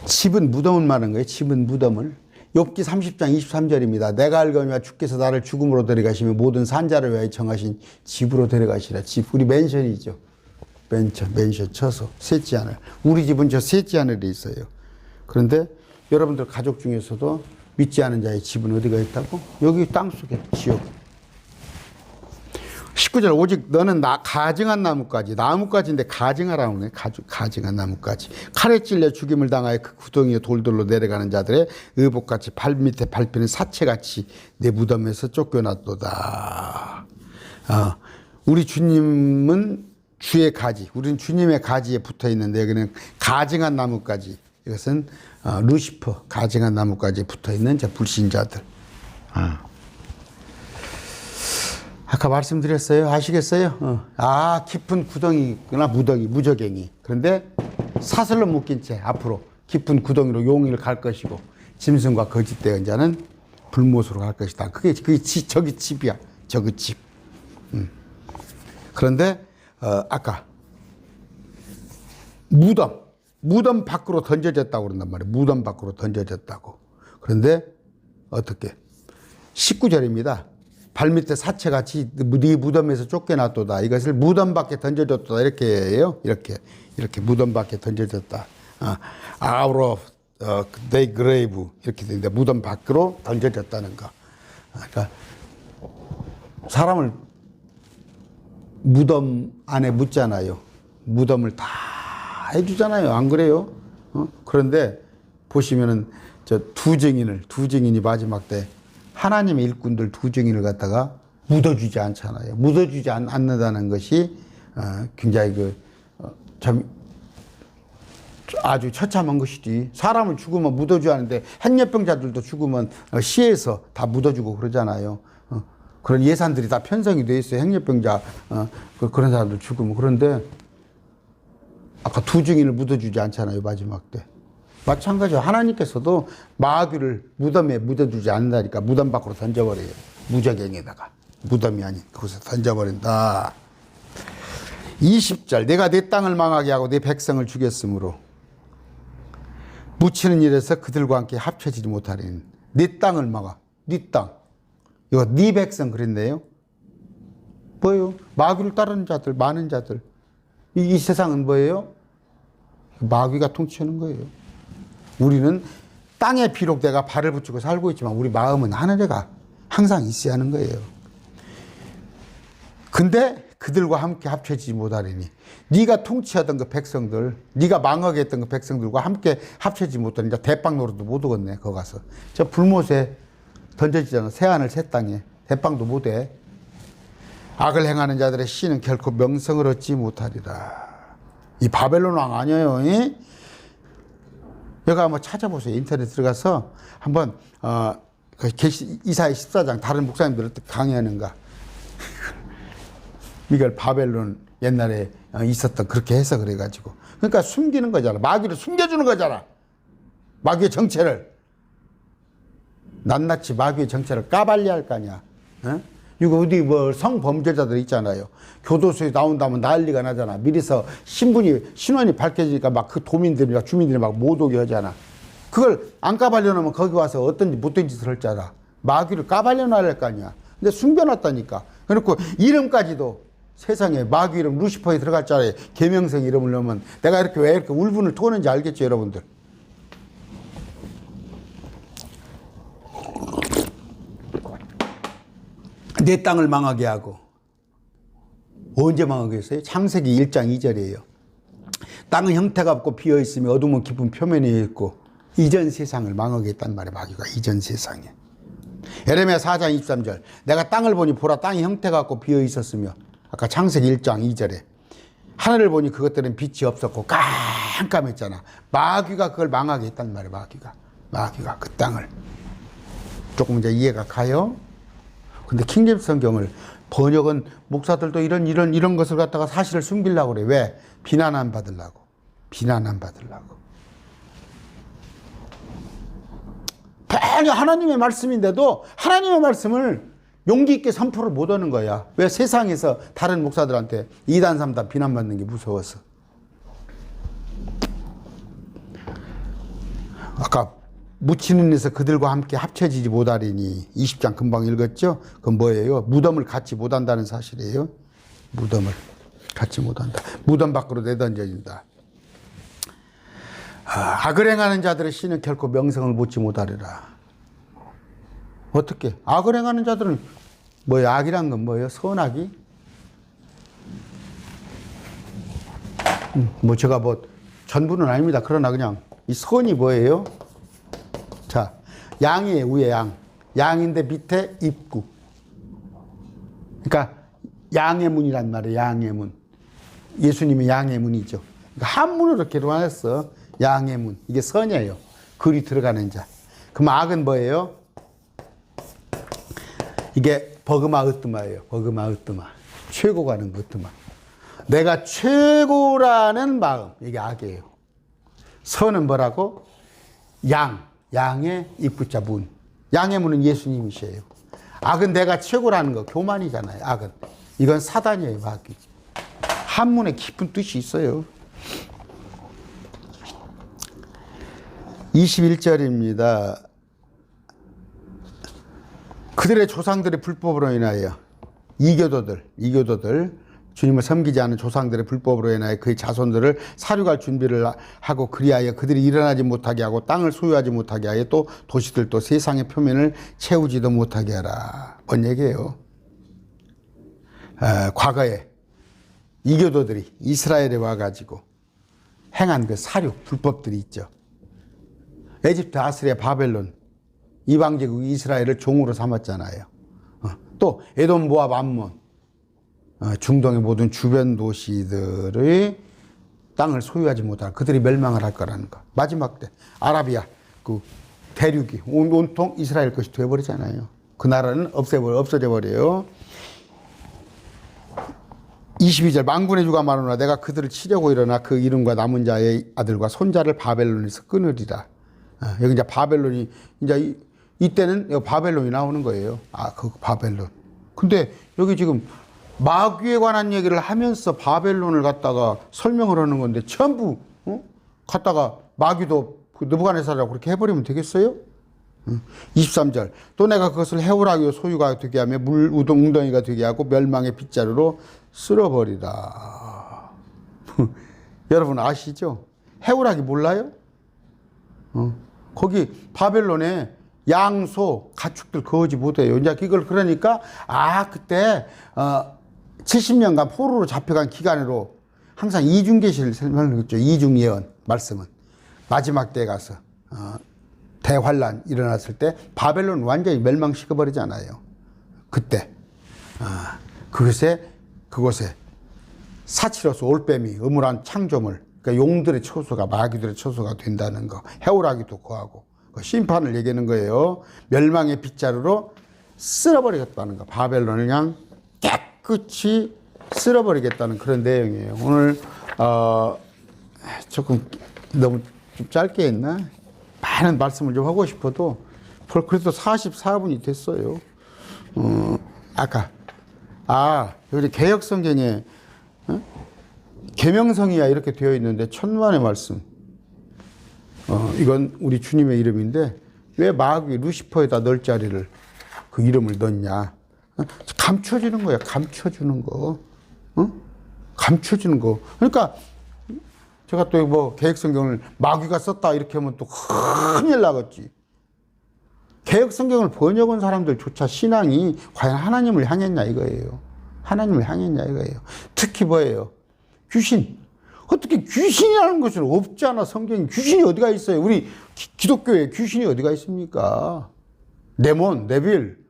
집은 무덤을 말하는 거예요. 집은 무덤을. 욥기 30장 23절입니다. 내가 알거니와 주께서 나를 죽음으로 데려가시며 모든 산자를 위하여 정하신 집으로 데려가시라. 집, 우리 맨션이죠. 맨션 처소, 셋째 하늘. 우리 집은 저 셋째 하늘에 있어요. 그런데 여러분들 가족 중에서도 믿지 않은 자의 집은 어디가 있다고? 여기 땅속에, 지옥. 19절, 오직 너는 가증한 나무까지인데 가증하라고 하네. 가증한 나무까지. 칼에 찔려 죽임을 당하여 그 구덩이에 돌들로 내려가는 자들의 의복같이 발밑에 밟히는 사체같이 내 무덤에서 쫓겨났도다. 우리 주님은 주의 가지, 우리는 주님의 가지에 붙어 있는데 여기는 가증한 나무까지. 이것은 루시퍼, 가증한 나무까지 붙어 있는 저 불신자들. 아까 말씀드렸어요. 아시겠어요? 깊은 구덩이구나, 무저갱이. 그런데 사슬로 묶인 채 앞으로 깊은 구덩이로 용의를 갈 것이고, 짐승과 거짓된 자는 불못으로 갈 것이다. 그게 저기 집이야. 저기 집. 그런데, 아까, 무덤 밖으로 던져졌다고 그런단 말이에요. 무덤 밖으로 던져졌다고. 그런데, 어떻게? 19절입니다. 발밑에 사체같이 네 무덤에서 쫓겨났도다. 이것을 무덤 밖에 던져졌다. 이렇게 해요. 이렇게 무덤 밖에 던져졌다. Out of their grave. 이렇게 되는데 무덤 밖으로 던져졌다는 거. 그러니까 사람을 무덤 안에 묻잖아요. 무덤을 다 해주잖아요. 안 그래요? 그런데 보시면은 저 두 증인이 마지막 때 하나님의 일꾼들 두 증인을 갖다가 묻어주지 않잖아요. 묻어주지 않는다는 것이 굉장히 아주 처참한 것이지. 사람을 죽으면 묻어줘야 하는데 행렬병자들도 죽으면 시에서 다 묻어주고 그러잖아요. 그런 예산들이 다 편성이 돼 있어요. 행렬병자 그런 사람들 죽으면. 그런데 아까 두 증인을 묻어주지 않잖아요. 마지막 때. 마찬가지로 하나님께서도 마귀를 무덤에 묻어주지 않는다니까 무덤 밖으로 던져버려요. 무저갱에다가. 무덤이 아닌 그곳에 던져버린다. 20절, 내가 내 땅을 망하게 하고 내 백성을 죽였으므로 묻히는 일에서 그들과 함께 합쳐지지 못하리니. 네 땅을 막아. 네 땅. 이거 네 백성 그랬네요. 뭐예요? 마귀를 따르는 자들, 많은 자들. 이 세상은 뭐예요? 마귀가 통치하는 거예요. 우리는 땅에 비록 내가 발을 붙이고 살고 있지만 우리 마음은 하늘에가 항상 있어야 하는 거예요. 근데 그들과 함께 합쳐지지 못하리니. 네가 통치하던 그 백성들, 네가 망하게 했던 그 백성들과 함께 합쳐지지 못하니 대빵 노릇도 못 오겠네. 거기 가서 저 불못에 던져지잖아. 새하늘 새 땅에 대빵도 못해. 악을 행하는 자들의 씨는 결코 명성을 얻지 못하리라. 이 바벨론 왕 아니에요. 이? 여기 한번 찾아보세요. 인터넷 들어가서 한번 이사야 14장 다른 목사님들 어떻게 강의하는가. 이걸 바벨론 옛날에 있었던 그렇게 해서 그래가지고. 그러니까 숨기는 거잖아. 마귀를 숨겨주는 거잖아. 마귀의 정체를. 낱낱이 마귀의 정체를 까발려 할 거 아니야. 어? 이거 어디 뭐 성범죄자들 있잖아요. 교도소에 나온다면 난리가 나잖아. 미리서 신원이 밝혀지니까 막 그 도민들이나 주민들이 막 못 오게 하잖아. 그걸 안 까발려 놓으면 거기 와서 어떤 못된 짓을 할잖아. 마귀를 까발려 놔야 할 거 아니야. 근데 숨겨놨다니까. 그래놓고 이름까지도 세상에 마귀 이름 루시퍼에 들어갈 자리에 계명성 이름을 넣으면 내가 이렇게 왜 이렇게 울분을 토하는지 알겠죠, 여러분들? 내 땅을 망하게 하고. 언제 망하게 했어요? 창세기 1장 2절이에요. 땅은 형태가 없고 비어있으며 어둠은 깊은 표면에 있고 이전 세상을 망하게 했단 말이에요. 마귀가 이전 세상에. 예레미야 4장 23절. 내가 땅을 보니 보라 땅이 형태가 없고 비어있었으며. 아까 창세기 1장 2절에 하늘을 보니 그것들은 빛이 없었고 깜깜했잖아. 마귀가 그걸 망하게 했단 말이야. 마귀가 그 땅을. 조금 이제 이해가 가요? 근데 킹제임스 성경을 번역은 목사들도 이런 것을 갖다가 사실을 숨기려고 그래. 왜? 비난 안 받으려고. 뻔히 하나님의 말씀인데도 하나님의 말씀을 용기 있게 선포를 못 하는 거야. 왜? 세상에서 다른 목사들한테 2단 3단 비난받는 게 무서워서. 아까 묻히는 데서 그들과 함께 합쳐지지 못하리니 20장 금방 읽었죠? 그건 뭐예요? 무덤을 갖지 못한다는 사실이에요. 무덤을 갖지 못한다. 무덤 밖으로 내던져진다. 악을 행하는 자들의 씨는 결코 명성을 못지 못하리라. 어떻게? 악을 행하는 자들은 뭐예요? 악이란 건 뭐예요? 선악이? 뭐 제가 뭐 전부는 아닙니다. 그러나 그냥 이 선이 뭐예요? 자, 양이에요. 위에 양. 양인데 밑에 입구. 그러니까 양의 문이란 말이에요. 양의 문. 예수님이 양의 문이죠. 그러니까 한문으로 개론했어. 양의 문. 이게 선이에요. 글이 들어가는 자. 그럼 악은 뭐예요? 이게 버그마 으뜨마예요. 버그마 으뜨마. 최고 가는 거 으뜨마. 내가 최고라는 마음. 이게 악이에요. 선은 뭐라고? 양의 입구자 문. 양의 문은 예수님이시에요. 악은 내가 최고라는 거. 교만이잖아요. 악은. 이건 사단이에요. 마귀. 한문에 깊은 뜻이 있어요. 21절입니다. 그들의 조상들의 불법으로 인하여 이교도들 주님을 섬기지 않은 조상들의 불법으로 인하여 그의 자손들을 사륙할 준비를 하고 그리하여 그들이 일어나지 못하게 하고 땅을 소유하지 못하게 하여 또 도시들 또 세상의 표면을 채우지도 못하게 하라. 뭔 얘기예요? 과거에 이교도들이 이스라엘에 와가지고 행한 그 사륙 불법들이 있죠. 에집트, 아스리아, 바벨론 이방제국 이스라엘을 종으로 삼았잖아요. 또 에돔, 모압, 암몬 중동의 모든 주변 도시들의 땅을 소유하지 못할 그들이 멸망을 할 거라는 거. 마지막 때 아라비아 그 대륙이 온통 이스라엘 것이 되어버리잖아요. 그 나라는 없어져 버려요. 22절 만군의 주가 말하노라 내가 그들을 치려고 일어나 그 이름과 남은 자의 아들과 손자를 바벨론에서 끊으리라. 여기 이제 바벨론이 이제 이때는 바벨론이 나오는 거예요. 그 바벨론. 근데 여기 지금 마귀에 관한 얘기를 하면서 바벨론을 갖다가 설명을 하는 건데 전부 갖다가 마귀도 느부갓네살이라고 그렇게 해버리면 되겠어요? 23절 또 내가 그것을 해오라기로 소유가 되게 하며 물 웅덩이가 되게 하고 멸망의 빗자루로 쓸어버리라. 여러분 아시죠? 해오라기 몰라요? 거기 바벨론에 양소 가축들 거지 못해요. 이제 이걸 그러니까 그때 70년간 포로로 잡혀간 기간으로 항상 이중계시를 설명했죠. 이중예언 말씀은 마지막 때에 가서 대환란 일어났을 때 바벨론 완전히 멸망시켜버리잖아요. 그때 그곳에 사치로서 올빼미 음울한 창조물 그러니까 용들의 처소가 마귀들의 처소가 된다는 거 해오라기도 거하고 그 심판을 얘기하는 거예요. 멸망의 빗자루로 쓸어버리겠다는 거. 바벨론을 그냥 깨끗이 쓸어버리겠다는 그런 내용이에요. 오늘 조금 너무 좀 짧게 했나? 많은 말씀을 좀 하고 싶어도 그래도 44분이 됐어요. 아까 여기 개역성경에 계명성이야 이렇게 되어 있는데 천만의 말씀. 이건 우리 주님의 이름인데 왜 마귀 루시퍼에다 넣을 자리를 그 이름을 넣냐? 감춰주는 거야. 감춰주는 거. 감춰주는 거. 그러니까 제가 또 뭐 개혁성경을 마귀가 썼다 이렇게 하면 또 큰일 나겠지. 개혁성경을 번역한 사람들조차 신앙이 과연 하나님을 향했냐 이거예요. 하나님을 향했냐 이거예요. 특히 뭐예요? 귀신. 어떻게 귀신이라는 것은 없잖아. 성경에 귀신이 어디가 있어요? 우리 기독교에 귀신이 어디가 있습니까? 데몬, 데빌,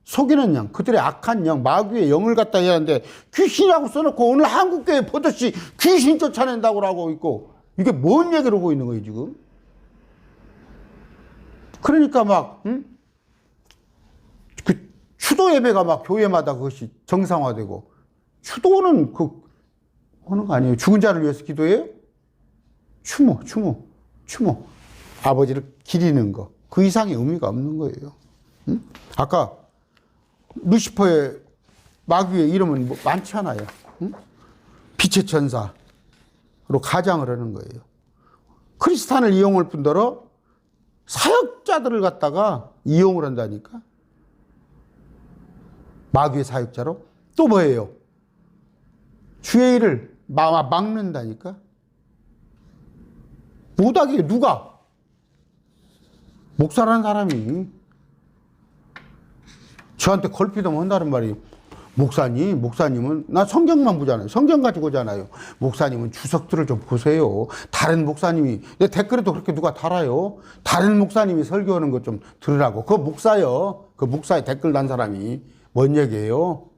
속이는 영, 그들의 악한 영, 마귀의 영을 갖다 해야 하는데 귀신이라고 써놓고 오늘 한국교회 보듯이 귀신 쫓아낸다고 하고 있고 이게 뭔 얘기를 하고 있는 거예요 지금? 그러니까 막 그 추도 예배가 막 교회마다 그것이 정상화되고 추도는 그 하는 거 아니에요? 죽은 자를 위해서 기도해요? 추모 아버지를 기리는 거 그 이상의 의미가 없는 거예요. 응? 아까 루시퍼의 마귀의 이름은 뭐 많지 않아요. 응? 빛의 천사로 가장을 하는 거예요. 크리스탄을 이용할 뿐더러 사역자들을 갖다가 이용을 한다니까. 마귀의 사역자로. 또 뭐예요? 주의 일을 막는다니까. 못하게 누가? 목사라는 사람이 저한테 걸핏하면 한다는 말이 목사님은 나 성경만 보잖아요. 성경 가지고 오잖아요. 목사님은 주석들을 좀 보세요. 다른 목사님이 내 댓글에도 그렇게 누가 달아요. 다른 목사님이 설교하는 것 좀 들으라고. 그거 목사요. 그 목사에 댓글 단 사람이 뭔 얘기예요?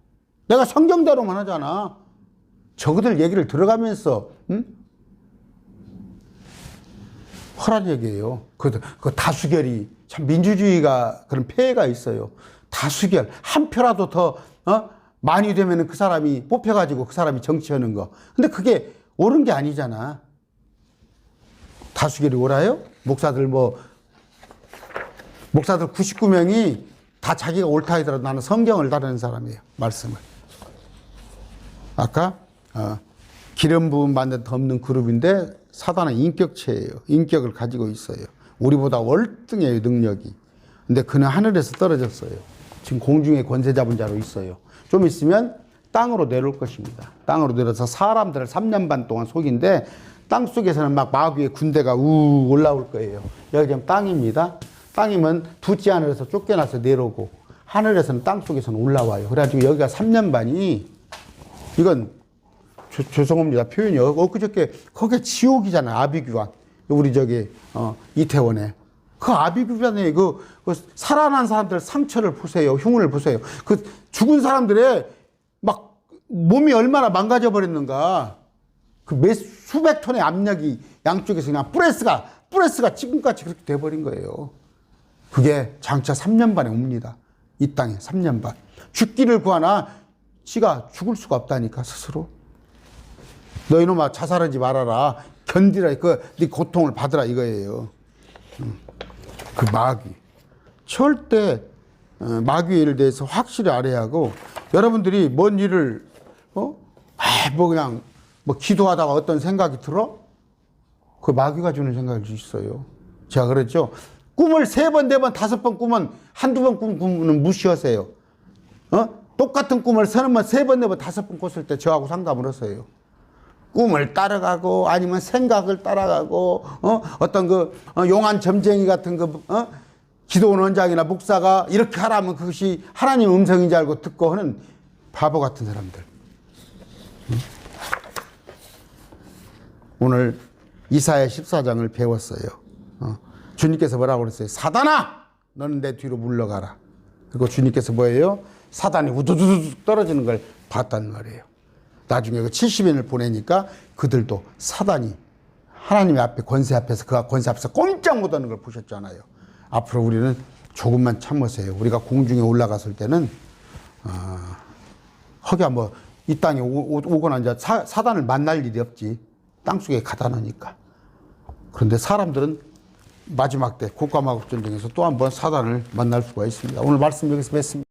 내가 성경대로만 하잖아. 저그들 얘기를 들어가면서 허란 얘기예요. 그 다수결이 참 민주주의가 그런 폐해가 있어요. 다수결 한 표라도 더 많이 되면 그 사람이 뽑혀가지고 그 사람이 정치하는 거. 근데 그게 옳은 게 아니잖아. 다수결이 옳아요? 목사들 99명이 다 자기가 옳다 하더라도 나는 성경을 따르는 사람이에요. 말씀을. 아까 기름 부음 받는 데 없는 그룹인데 사단은 인격체예요. 인격을 가지고 있어요. 우리보다 월등해요, 능력이. 근데 그는 하늘에서 떨어졌어요. 지금 공중에 권세 잡은 자로 있어요. 좀 있으면 땅으로 내려올 것입니다. 땅으로 내려서 사람들을 3년 반 동안 속인데 땅 속에서는 막 마귀의 군대가 올라올 거예요. 여기 지금 땅입니다. 땅이면 두째 하늘에서 쫓겨나서 내려오고 하늘에서는 땅 속에서는 올라와요. 그래가지고 여기가 3년 반이 이건 죄송합니다. 표현이 엊그저께 거기에 지옥이잖아요. 아비규환. 우리 이태원에. 그 아비규환에 그 살아난 사람들 상처를 보세요. 흉을 보세요. 그 죽은 사람들의 막 몸이 얼마나 망가져 버렸는가. 그 수백 톤의 압력이 양쪽에서 그냥 프레스가 지금까지 그렇게 돼버린 거예요. 그게 장차 3년 반에 옵니다. 이 땅에 3년 반. 죽기를 구하나 지가 죽을 수가 없다니까 스스로. 너 이놈아 자살하지 말아라. 견디라. 네 고통을 받으라 이거예요. 그 마귀. 절대 마귀의 일에 대해서 확실히 알아야 하고 여러분들이 뭔 일을 그냥 기도하다가 어떤 생각이 들어? 그 마귀가 주는 생각일 수 있어요. 제가 그랬죠. 꿈을 3번, 4번, 5번 꾸면 한두 번 꾸면 무시하세요. 똑같은 꿈을 3번, 4번, 5번 꿨을 때 저하고 상담을 했어요. 꿈을 따라가고 아니면 생각을 따라가고 어떤 용한 점쟁이 같은 기도원 원장이나 목사가 이렇게 하라면 그것이 하나님 음성인 줄 알고 듣고 하는 바보 같은 사람들. 오늘 이사야 14장을 배웠어요. 주님께서 뭐라고 그랬어요? 사단아! 너는 내 뒤로 물러가라. 그리고 주님께서 뭐예요? 사단이 우두두두 떨어지는 걸 봤단 말이에요. 나중에 그 70인을 보내니까 그들도 사단이 하나님의 앞에 권세 앞에서 그 권세 앞에서 꼼짝 못하는 걸 보셨잖아요. 앞으로 우리는 조금만 참으세요. 우리가 공중에 올라갔을 때는 허기야 이 땅에 오거나 이제 사단을 만날 일이 없지. 땅속에 가다 놓으니까. 그런데 사람들은 마지막 때 국가마국 전쟁에서 또 한 번 사단을 만날 수가 있습니다. 오늘 말씀 여기서 맺습니다.